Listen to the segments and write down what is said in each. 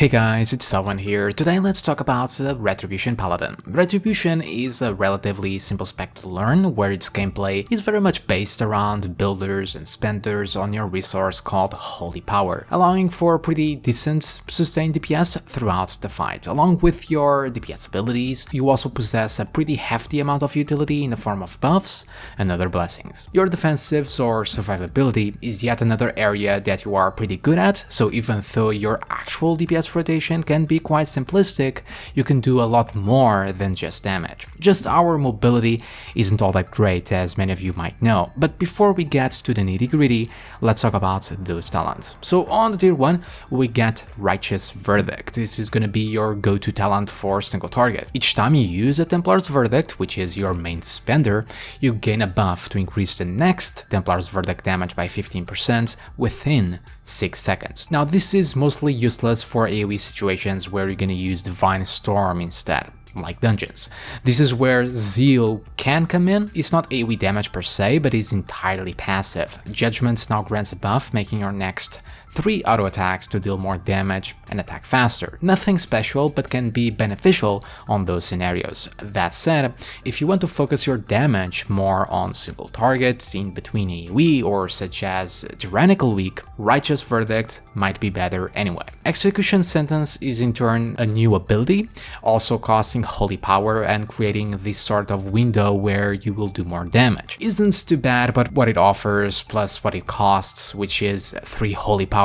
Hey guys, it's Selwen here. Today let's talk about the Retribution Paladin. Retribution is a relatively simple spec to learn, where its gameplay is very much based around builders and spenders on your resource called Holy Power, allowing for pretty decent sustained DPS throughout the fight. Along with your DPS abilities, you also possess a pretty hefty amount of utility in the form of buffs and other blessings. Your defensives or survivability is yet another area that you are pretty good at, so even though your actual DPS rotation can be quite simplistic, you can do a lot more than just damage. Just our mobility isn't all that great, as many of you might know, but before we get to the nitty-gritty, let's talk about those talents. So on the tier 1, we get Righteous Verdict. This is gonna be your go-to talent for single target. Each time you use a Templar's Verdict, which is your main spender, you gain a buff to increase the next Templar's Verdict damage by 15% within 6 seconds. Now this is mostly useless for AoE situations where you're gonna use Divine Storm instead, like dungeons. This is where Zeal can come in. It's not AoE damage per se, but is entirely passive. Judgment now grants a buff, making your next 3 auto attacks to deal more damage and attack faster. Nothing special, but can be beneficial on those scenarios. That said, if you want to focus your damage more on single targets in between AoE or such as Tyrannical Week, Righteous Verdict might be better anyway. Execution Sentence is in turn a new ability, also costing Holy Power and creating this sort of window where you will do more damage. Isn't too bad, but what it offers plus what it costs, which is 3 Holy Power,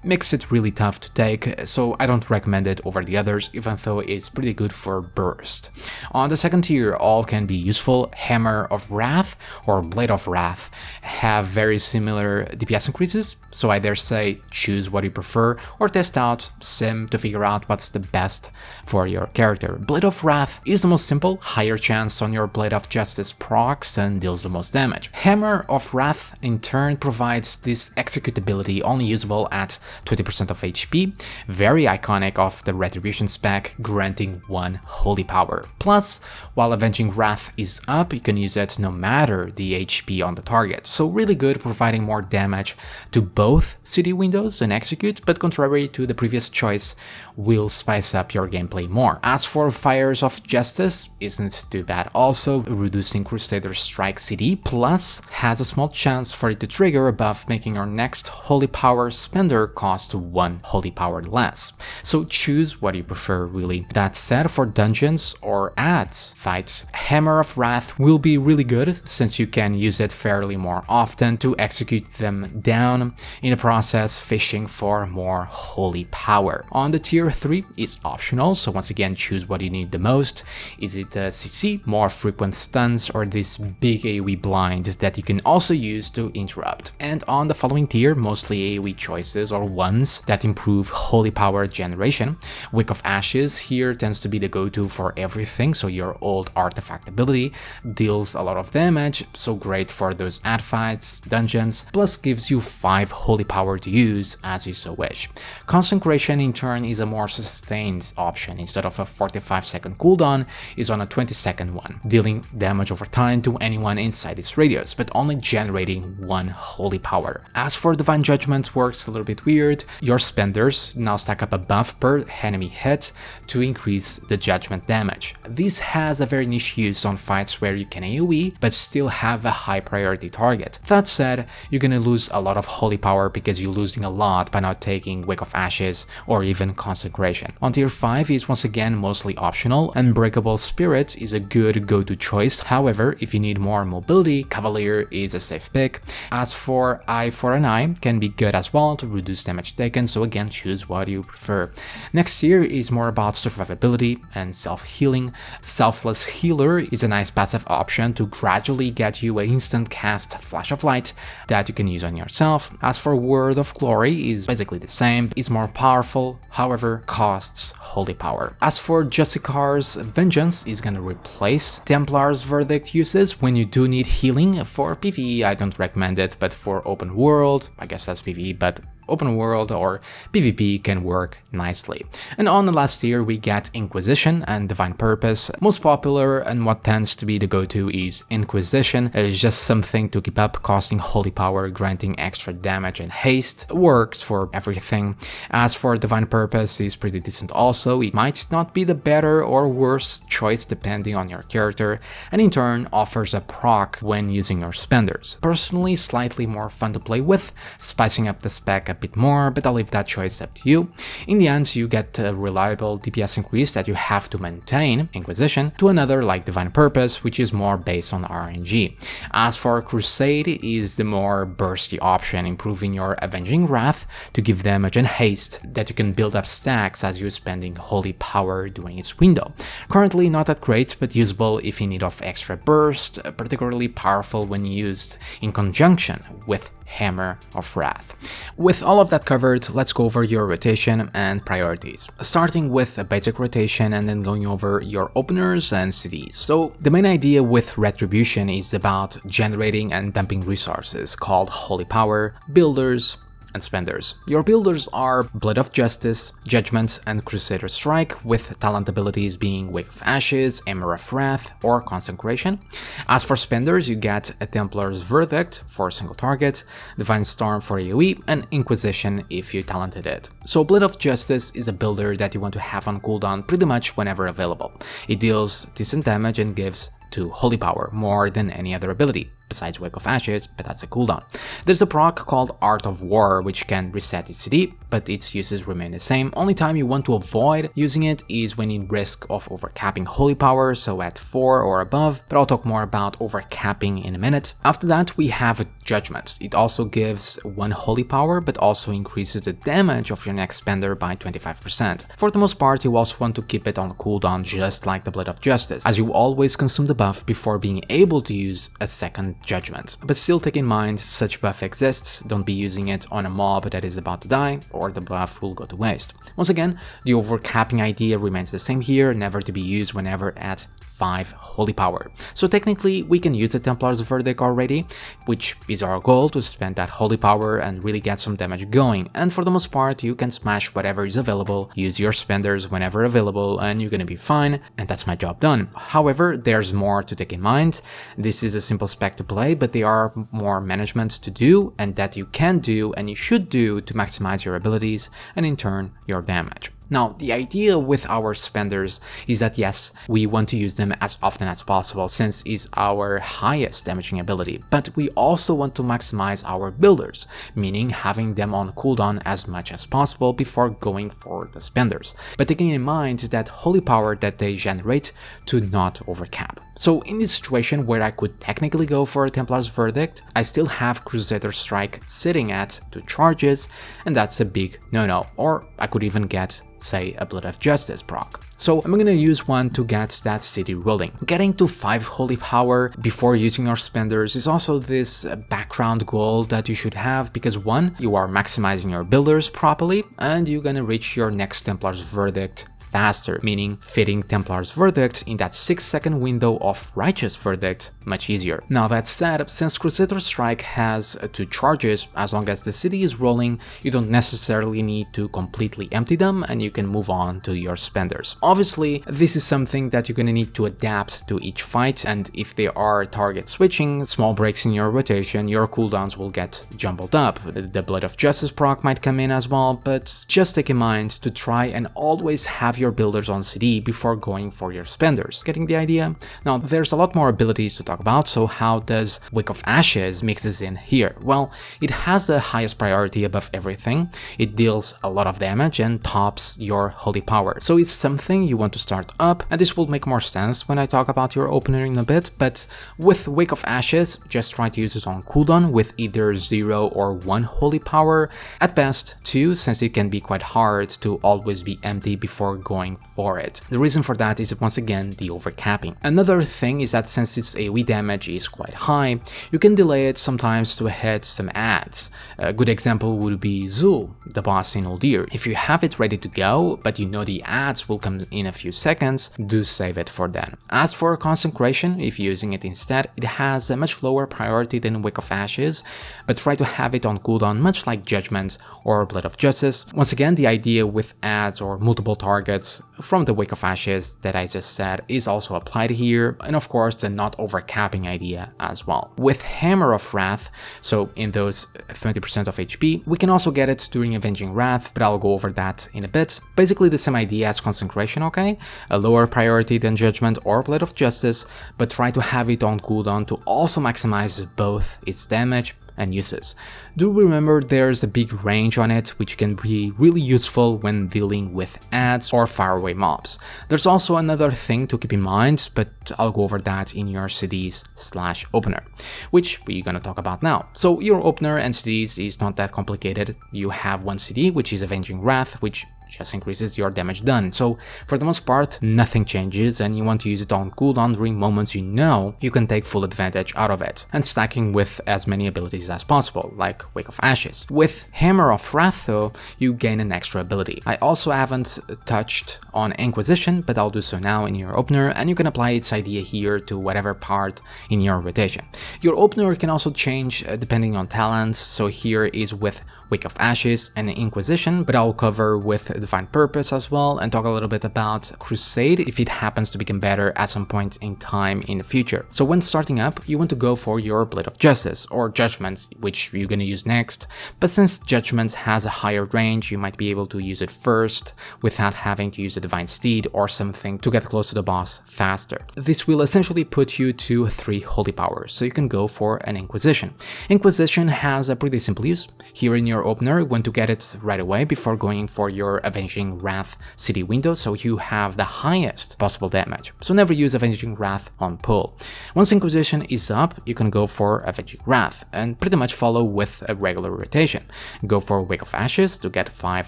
makes it really tough to take, so I don't recommend it over the others, even though it's pretty good for burst. On the second tier, all can be useful. Hammer of Wrath or Blade of Wrath have very similar DPS increases, so I dare say choose what you prefer or test out sim to figure out what's the best for your character. Blade of Wrath is the most simple, higher chance on your Blade of Justice procs and deals the most damage. Hammer of Wrath in turn provides this executability only usable at 20% of HP, very iconic of the Retribution spec, granting 1 Holy Power. Plus, while Avenging Wrath is up, you can use it no matter the HP on the target, so really good, providing more damage to both city windows and execute, but contrary to the previous choice, will spice up your gameplay more. As for Fires of Justice, isn't too bad also, reducing Crusader Strike CD, plus has a small chance for it to trigger a buff, making your next Holy Power spender cost 1 Holy Power less. So choose what you prefer really. That said, for dungeons or ads fights, Hammer of Wrath will be really good since you can use it fairly more often to execute them down, in the process fishing for more Holy Power. On the tier 3 is optional, so once again choose what you need the most. Is it a CC, more frequent stuns, or this big AoE blind that you can also use to interrupt? And on the following tier, mostly AoE choices or ones that improve Holy Power generation. Wake of Ashes here tends to be the go-to for everything, so your old artifact ability deals a lot of damage, so great for those ad fights, dungeons, plus gives you 5 Holy Power to use as you so wish. Consecration in turn is a more sustained option. Instead of a 45-second cooldown, is on a 20-second one, dealing damage over time to anyone inside its radius, but only generating 1 Holy Power. As for Divine Judgment, works a little bit weird. Your spenders now stack up a buff per enemy hit to increase the judgment damage. This has a very niche use on fights where you can AoE but still have a high priority target. That said, you're gonna lose a lot of Holy Power because you're losing a lot by not taking Wake of Ashes or even Consecration. On tier 5 is once again mostly optional. Unbreakable Spirit is a good go-to choice. However, if you need more mobility, Cavalier is a safe pick. As for Eye for an Eye, can be good as well to reduce damage taken, so again choose what you prefer. Next tier is more about survivability and self-healing. Selfless Healer is a nice passive option to gradually get you an instant cast Flash of Light that you can use on yourself. As for Word of Glory, is basically the same, is more powerful, however costs Holy Power. As for Justicar's Vengeance, is gonna replace Templar's Verdict uses when you do need healing. For PvE I don't recommend it, but for open world, I guess that's PvE, but open world or PvP can work nicely. And on the last tier we get Inquisition and Divine Purpose. Most popular and what tends to be the go-to is Inquisition. It's just something to keep up, costing holy power, granting extra damage and haste. Works for everything. As for Divine Purpose, is pretty decent also. It might not be the better or worse choice depending on your character, and in turn offers a proc when using your spenders. Personally, slightly more fun to play with, spicing up the spec a bit more, but I'll leave that choice up to you. In the end, you get a reliable DPS increase that you have to maintain, Inquisition, to another like Divine Purpose, which is more based on RNG. As for Crusade, is the more bursty option, improving your Avenging Wrath to give damage and haste that you can build up stacks as you're spending holy power during its window. Currently not that great, but usable if in need of extra burst, particularly powerful when used in conjunction with Hammer of Wrath. With all of that covered, let's go over your rotation and priorities, starting with a basic rotation and then going over your openers and cities. So the main idea with Retribution is about generating and dumping resources called Holy Power, Builders, and spenders. Your builders are Blade of Justice, Judgment, and Crusader Strike, with talent abilities being Wake of Ashes, Hammer of Wrath, or Consecration. As for spenders, you get a Templar's Verdict for a single target, Divine Storm for AoE, and Inquisition if you talented it. So Blade of Justice is a builder that you want to have on cooldown pretty much whenever available. It deals decent damage and gives to holy power more than any other ability, besides Wake of Ashes, but that's a cooldown. There's a proc called Art of War, which can reset its CD, but its uses remain the same. Only time you want to avoid using it is when in risk of overcapping holy power, so at 4 or above, but I'll talk more about overcapping in a minute. After that, we have Judgment. It also gives 1 holy power, but also increases the damage of your next spender by 25%. For the most part, you also want to keep it on cooldown just like the Blade of Justice, as you always consume the buff before being able to use a second Judgment. But still take in mind, such buff exists, don't be using it on a mob that is about to die, or the buff will go to waste. Once again, the overcapping idea remains the same here, never to be used whenever at 5 holy power. So technically we can use the Templar's Verdict already, which is our goal, to spend that holy power and really get some damage going, and for the most part you can smash whatever is available, use your spenders whenever available, and you're gonna be fine, and that's my job done. However, there's more to take in mind. This is a simple spec to play, but there are more management to do, and that you can do and you should do to maximize your abilities and in turn your damage. Now, the idea with our spenders is that yes, we want to use them as often as possible since it's our highest damaging ability, but we also want to maximize our builders, meaning having them on cooldown as much as possible before going for the spenders, but taking in mind that holy power that they generate to not overcap. So in this situation where I could technically go for a Templar's Verdict, I still have Crusader Strike sitting at 2 charges, and that's a big no-no, or I could even get, say, a Blade of Justice proc. So I'm gonna use one to get that city rolling. Getting to 5 holy power before using your spenders is also this background goal that you should have, because 1, you are maximizing your builders properly, and you're gonna reach your next Templar's Verdict faster, meaning fitting Templar's Verdict in that 6-second window of Righteous Verdict much easier. Now that said, since Crusader Strike has 2 charges, as long as the city is rolling, you don't necessarily need to completely empty them and you can move on to your spenders. Obviously, this is something that you're gonna need to adapt to each fight, and if there are target switching, small breaks in your rotation, your cooldowns will get jumbled up. The Blade of Justice proc might come in as well, but just take in mind to try and always have your builders on CD before going for your spenders. Getting the idea? Now, there's a lot more abilities to talk about, so how does Wake of Ashes mixes in here? Well, it has the highest priority above everything. It deals a lot of damage and tops your holy power. So it's something you want to start up, and this will make more sense when I talk about your opener in a bit, but with Wake of Ashes, just try to use it on cooldown with either 0 or 1 holy power, at best 2, since it can be quite hard to always be empty before going for it. The reason for that is once again the overcapping. Another thing is that since its AoE damage is quite high, you can delay it sometimes to hit some adds. A good example would be Zul, the boss in Uldir. If you have it ready to go, but you know the adds will come in a few seconds, do save it for then. As for Consecration, if you're using it instead, it has a much lower priority than Wake of Ashes, but try to have it on cooldown much like Judgment or Blood of Justice. Once again, the idea with adds or multiple targets from the Wake of Ashes that I just said is also applied here, and of course the not overcapping idea as well. With Hammer of Wrath, so in those 20% of HP, we can also get it during Avenging Wrath, but I'll go over that in a bit. Basically the same idea as Consecration, okay? A lower priority than Judgment or Blade of Justice, but try to have it on cooldown to also maximize both its damage and uses. Do remember there's a big range on it, which can be really useful when dealing with adds or faraway mobs. There's also another thing to keep in mind, but I'll go over that in your CDs/opener, which we're gonna talk about now. So your opener and CDs is not that complicated. You have one CD, which is Avenging Wrath, which just increases your damage done. So for the most part, nothing changes, and you want to use it on cooldown during moments you know you can take full advantage out of it, and stacking with as many abilities as possible, like Wake of Ashes. With Hammer of Wrath though, you gain an extra ability. I also haven't touched on Inquisition, but I'll do so now in your opener, and you can apply its idea here to whatever part in your rotation. Your opener can also change depending on talents, so here is with Wake of Ashes and Inquisition, but I'll cover with Divine Purpose as well and talk a little bit about Crusade if it happens to become better at some point in time in the future. So when starting up, you want to go for your Blade of Justice or Judgment, which you're gonna use next, but since Judgment has a higher range, you might be able to use it first without having to use a Divine Steed or something to get close to the boss faster. This will essentially put you to 3 holy powers, so you can go for an Inquisition. Inquisition has a pretty simple use. Here in your opener, you want to get it right away before going for your Avenging Wrath CD window, so you have the highest possible damage. So never use Avenging Wrath on pull. Once Inquisition is up, you can go for Avenging Wrath and pretty much follow with a regular rotation. Go for Wake of Ashes to get 5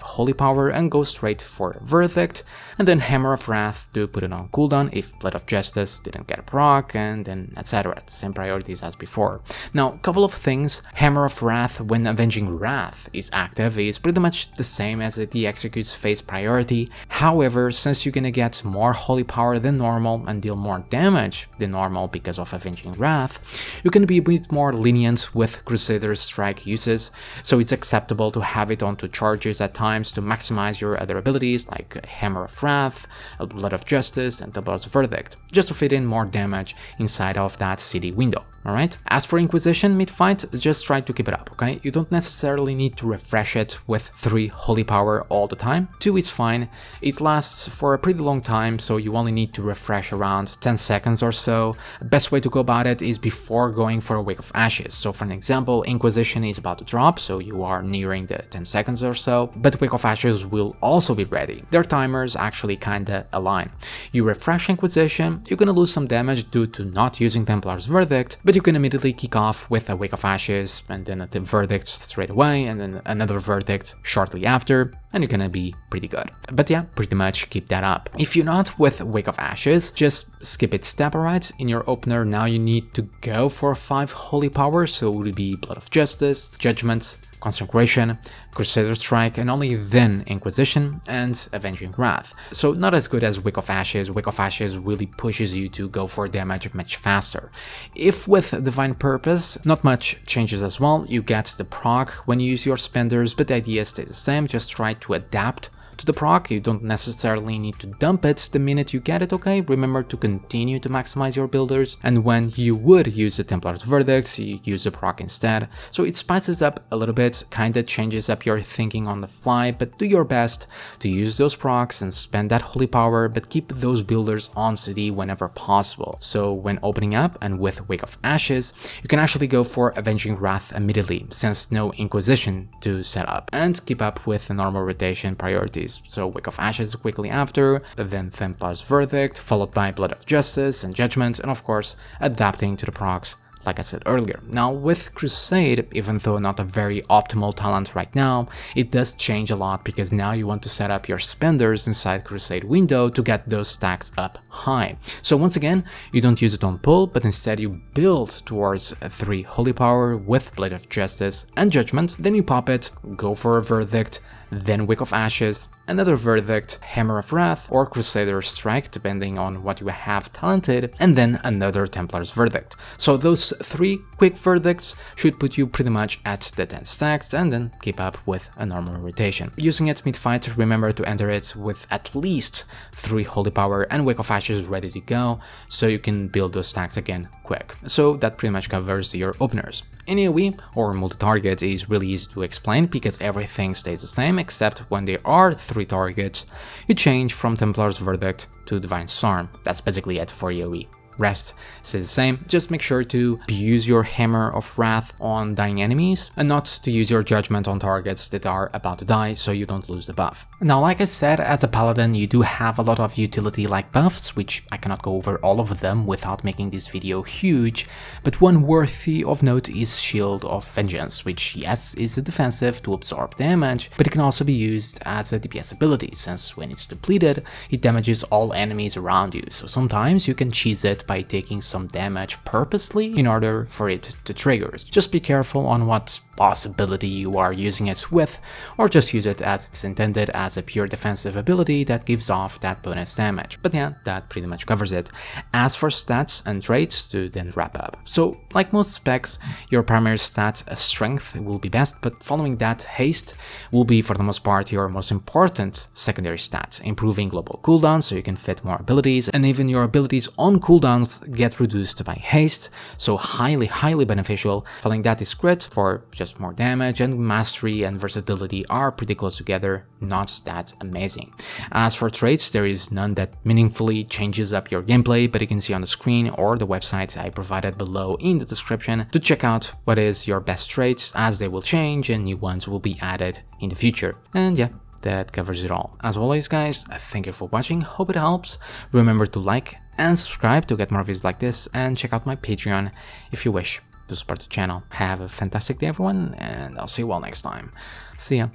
holy power and go straight for Verdict, and then Hammer of Wrath to put it on cooldown if Blade of Justice didn't get a proc, and then etc. Same priorities as before. Now, couple of things. Hammer of Wrath when Avenging Wrath is active is pretty much the same as the Executes phase priority. However, since you're gonna get more holy power than normal and deal more damage than normal because of Avenging Wrath, you can be a bit more lenient with Crusader's Strike uses, so it's acceptable to have it on 2 charges at times to maximize your other abilities like Hammer of Wrath, Blood of Justice, and Templar's Verdict, just to fit in more damage inside of that CD window. Alright? As for Inquisition mid-fight, just try to keep it up, okay? You don't necessarily need to refresh it with 3 holy power all the time. 2 is fine. It lasts for a pretty long time, so you only need to refresh around 10 seconds or so. The best way to go about it is before going for a Wake of Ashes. So for an example, Inquisition is about to drop, so you are nearing the 10 seconds or so, but Wake of Ashes will also be ready. Their timers actually kinda align. You refresh Inquisition, you're gonna lose some damage due to not using Templar's Verdict, but you can immediately kick off with a Wake of Ashes and then a Verdict straight away and then another Verdict shortly after, and you're gonna be pretty good. But yeah, pretty much keep that up. If you're not with Wake of Ashes, just skip it step, alright? In your opener now you need to go for 5 holy power, so it would be Blood of Justice, Judgment, Consecration, Crusader Strike, and only then Inquisition and Avenging Wrath. So not as good as Wake of Ashes. Wake of Ashes really pushes you to go for damage much faster. If with Divine Purpose, not much changes as well. You get the proc when you use your spenders, but the idea stays the same. Just try to adapt to the proc. You don't necessarily need to dump it the minute you get it, okay? Remember to continue to maximize your builders, and when you would use the Templar's Verdict, you use the proc instead. So it spices up a little bit, kinda changes up your thinking on the fly, but do your best to use those procs and spend that holy power, but keep those builders on CD whenever possible. So when opening up and with Wake of Ashes, you can actually go for Avenging Wrath immediately, since no Inquisition to set up, and keep up with the normal rotation priorities. So Wake of Ashes quickly after, then Templar's Verdict, followed by Blood of Justice and Judgment, and of course adapting to the procs like I said earlier. Now with Crusade, even though not a very optimal talent right now, it does change a lot because now you want to set up your spenders inside Crusade window to get those stacks up high. So once again, you don't use it on pull, but instead you build towards 3 Holy Power with Blade of Justice and Judgment, then you pop it, go for a Verdict, then Wick of Ashes, another Verdict, Hammer of Wrath, or Crusader Strike, depending on what you have talented, and then another Templar's Verdict. So those 3 quick verdicts should put you pretty much at the 10 stacks, and then keep up with a normal rotation. Using it mid-fight, remember to enter it with at least 3 Holy Power and Wick of Ashes ready to go, so you can build those stacks again quick. So that pretty much covers your openers. In AoE or multi-target is really easy to explain because everything stays the same, except when there are 3 targets, you change from Templar's Verdict to Divine Storm. That's basically it for AoE. Rest stays the same, just make sure to use your Hammer of Wrath on dying enemies and not to use your Judgment on targets that are about to die so you don't lose the buff. Now, like I said, as a Paladin you do have a lot of utility-like buffs, which I cannot go over all of them without making this video huge, but one worthy of note is Shield of Vengeance, which yes is a defensive to absorb damage, but it can also be used as a DPS ability, since when it's depleted it damages all enemies around you, so sometimes you can cheese it by taking some damage purposely in order for it to trigger. Just be careful on what possibility you are using it with, or just use it as it's intended as a pure defensive ability that gives off that bonus damage. But yeah, that pretty much covers it. As for stats and traits to then wrap up. So like most specs, your primary stat strength will be best, but following that haste will be for the most part your most important secondary stat, improving global cooldown so you can fit more abilities, and even your abilities on cooldowns get reduced by haste, so highly beneficial. Following that is crit for just more damage, and mastery and versatility are pretty close together, not that amazing. As for traits, there is none that meaningfully changes up your gameplay, but you can see on the screen or the website I provided below in the description to check out what is your best traits, as they will change and new ones will be added in the future. And yeah, that covers it all. As always guys, thank you for watching, hope it helps. Remember to like and subscribe to get more videos like this, and check out my Patreon if you wish to support the channel. Have a fantastic day everyone, and I'll see you all next time. See ya.